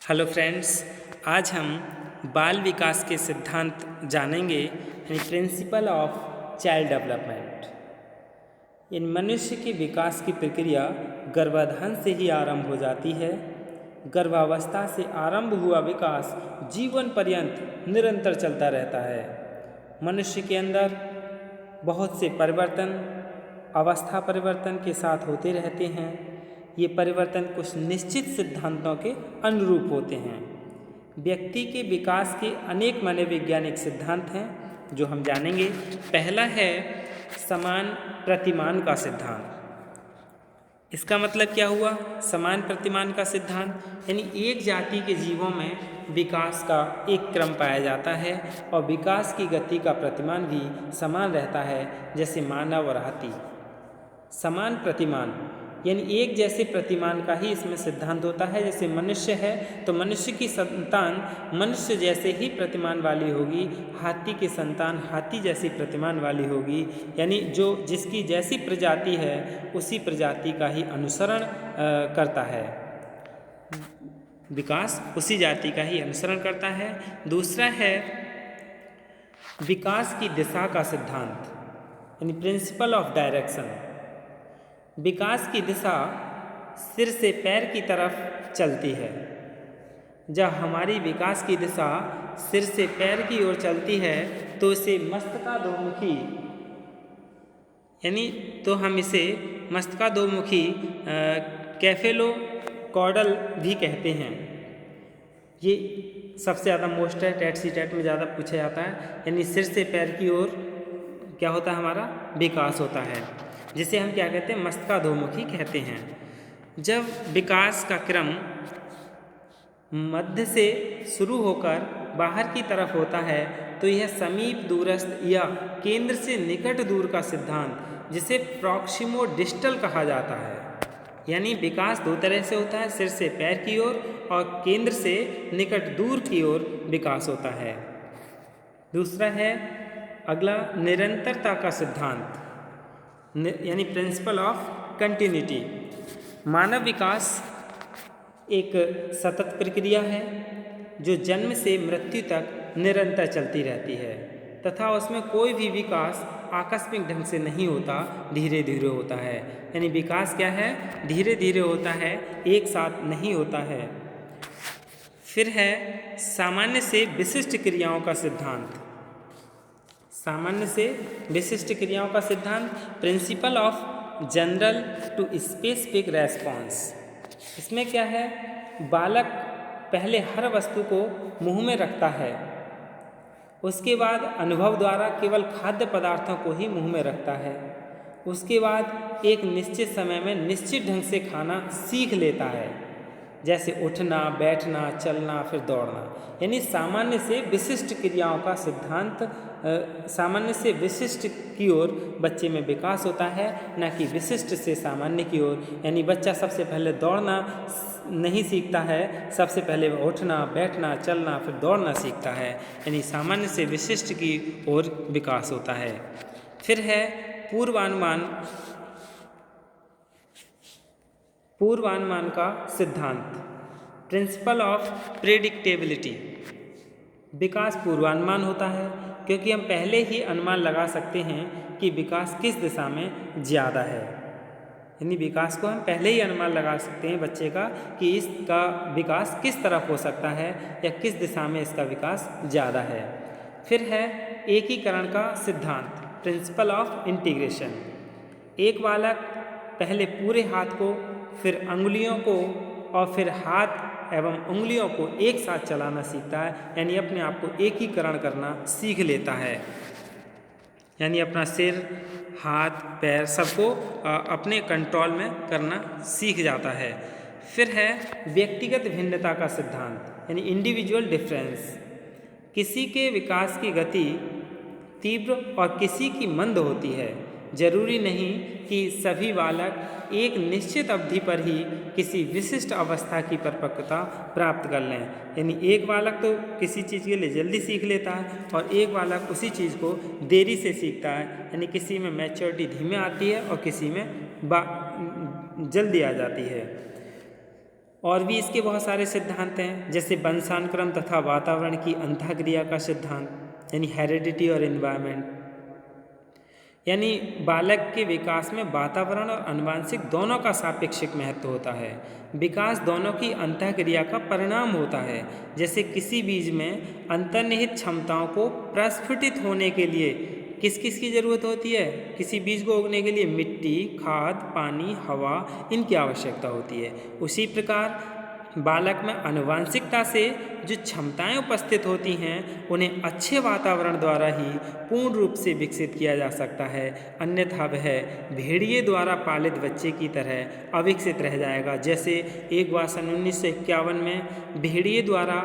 Hello friends, आज हम बाल विकास के सिद्धांत जानेंगे यानी प्रिंसिपल ऑफ चाइल्ड डेवलपमेंट। इन मनुष्य के विकास की प्रक्रिया गर्भाधान से ही आरंभ हो जाती है। गर्भावस्था से आरंभ हुआ विकास जीवन पर्यंत निरंतर चलता रहता है। मनुष्य के अंदर बहुत से परिवर्तन अवस्था परिवर्तन के साथ होते रहते हैं। ये परिवर्तन कुछ निश्चित सिद्धांतों के अनुरूप होते हैं। व्यक्ति के विकास के अनेक मनोवैज्ञानिक सिद्धांत हैं जो हम जानेंगे। पहला है समान प्रतिमान का सिद्धांत। इसका मतलब क्या हुआ? समान प्रतिमान का सिद्धांत यानी एक जाति के जीवों में विकास का एक क्रम पाया जाता है और विकास की गति का प्रतिमान भी समान रहता है, जैसे मानव और हाथी। समान प्रतिमान यानी एक जैसे प्रतिमान का ही इसमें सिद्धांत होता है। जैसे मनुष्य है तो मनुष्य की संतान मनुष्य जैसे ही प्रतिमान वाली होगी, हाथी की संतान हाथी जैसी प्रतिमान वाली होगी। यानी जो जिसकी जैसी प्रजाति है उसी प्रजाति का ही अनुसरण करता है। विकास उसी जाति का ही अनुसरण करता है। दूसरा है विकास की दिशा का सिद्धांत यानी प्रिंसिपल ऑफ डायरेक्शन। विकास की दिशा सिर से पैर की तरफ चलती है। जब हमारी विकास की दिशा सिर से पैर की ओर चलती है तो इसे मस्तकाधोमुखी यानी तो हम इसे मस्तकाधोमुखी कैफेलोकॉर्डल भी कहते हैं। ये सबसे ज़्यादा मोस्ट है, टेट सी टेट में ज़्यादा पूछा जाता है। यानी सिर से पैर की ओर क्या होता है? हमारा विकास होता है, जिसे हम क्या कहते हैं? मस्तकाधोमुखी कहते हैं। जब विकास का क्रम मध्य से शुरू होकर बाहर की तरफ होता है तो यह समीप दूरस्थ या केंद्र से निकट दूर का सिद्धांत, जिसे प्रॉक्सिमो डिस्टल कहा जाता है। यानी विकास दो तरह से होता है, सिर से पैर की ओर और केंद्र से निकट दूर की ओर विकास होता है। दूसरा है अगला निरंतरता का सिद्धांत यानी प्रिंसिपल ऑफ कंटिन्यूटी। मानव विकास एक सतत प्रक्रिया है जो जन्म से मृत्यु तक निरंतर चलती रहती है तथा उसमें कोई भी विकास आकस्मिक ढंग से नहीं होता, धीरे धीरे होता है। यानी विकास क्या है? धीरे धीरे होता है, एक साथ नहीं होता है। फिर है सामान्य से विशिष्ट क्रियाओं का सिद्धांत। सामान्य से विशिष्ट क्रियाओं का सिद्धांत principle of general to specific response. इसमें क्या है? बालक पहले हर वस्तु को मुंह में रखता है, उसके बाद अनुभव द्वारा केवल खाद्य पदार्थों को ही मुंह में रखता है, उसके बाद एक निश्चित समय में निश्चित ढंग से खाना सीख लेता है, जैसे उठना, बैठना, चलना, फिर दौड़ना। यानी सामान्य से विशिष्ट क्रियाओं का सिद्धांत सामान्य से विशिष्ट की ओर बच्चे में विकास होता है, न कि विशिष्ट से सामान्य की ओर। यानी बच्चा सबसे पहले दौड़ना नहीं सीखता है, सबसे पहले वह उठना, बैठना, चलना, फिर दौड़ना सीखता है। यानी सामान्य से विशिष्ट की ओर विकास होता है। फिर है पूर्वानुमान का सिद्धांत प्रिंसिपल ऑफ प्रेडिक्टेबिलिटी। विकास पूर्वानुमान होता है क्योंकि हम पहले ही अनुमान लगा सकते हैं कि विकास किस दिशा में ज़्यादा है। यानी विकास को हम पहले ही अनुमान लगा सकते हैं बच्चे का कि इसका विकास किस तरफ हो सकता है या किस दिशा में इसका विकास ज़्यादा है। फिर है एकीकरण का सिद्धांत प्रिंसिपल ऑफ इंटीग्रेशन। एक बालक पहले पूरे हाथ को, फिर अंगुलियों को और फिर हाथ एवं उंगलियों को एक साथ चलाना सीखता है। यानी अपने आप को एकीकरण करना सीख लेता है। यानी अपना सिर, हाथ, पैर सबको अपने कंट्रोल में करना सीख जाता है। फिर है व्यक्तिगत भिन्नता का सिद्धांत यानी इंडिविजुअल डिफरेंस। किसी के विकास की गति तीव्र और किसी की मंद होती है। जरूरी नहीं कि सभी बालक एक निश्चित अवधि पर ही किसी विशिष्ट अवस्था की परिपक्वता प्राप्त कर लें। यानी एक बालक तो किसी चीज़ के लिए जल्दी सीख लेता है और एक बालक उसी चीज़ को देरी से सीखता है। यानी किसी में मैच्योरिटी धीमे आती है और किसी में जल्दी आ जाती है। और भी इसके बहुत सारे सिद्धांत हैं, जैसे वंशानुक्रम तथा वातावरण की अंतःक्रिया का सिद्धांत यानी हेरिडिटी और एनवायरनमेंट, यानी बालक के विकास में वातावरण और आनुवंशिक दोनों का सापेक्षिक महत्व होता है। विकास दोनों की अंतःक्रिया का परिणाम होता है। जैसे किसी बीज में अंतर्निहित क्षमताओं को प्रस्फुटित होने के लिए किस किस की ज़रूरत होती है? किसी बीज को उगने के लिए मिट्टी, खाद, पानी, हवा, इनकी आवश्यकता होती है। उसी प्रकार बालक में आनुवंशिकता से जो क्षमताएं उपस्थित होती हैं उन्हें अच्छे वातावरण द्वारा ही पूर्ण रूप से विकसित किया जा सकता है, अन्यथा वह भेड़िए द्वारा पालित बच्चे की तरह अविकसित रह जाएगा। जैसे एक बार सन 1951 में भेड़िए द्वारा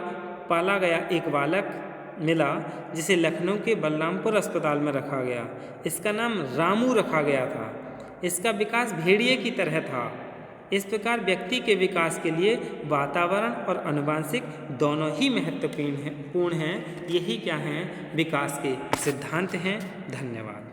पाला गया एक बालक मिला जिसे लखनऊ के बलरामपुर अस्पताल में रखा गया। इसका नाम रामू रखा गया था। इसका विकास भेड़िए की तरह था। इस प्रकार व्यक्ति के विकास के लिए वातावरण और आनुवंशिक दोनों ही महत्वपूर्ण हैं। यही क्या हैं? विकास के सिद्धांत हैं। धन्यवाद।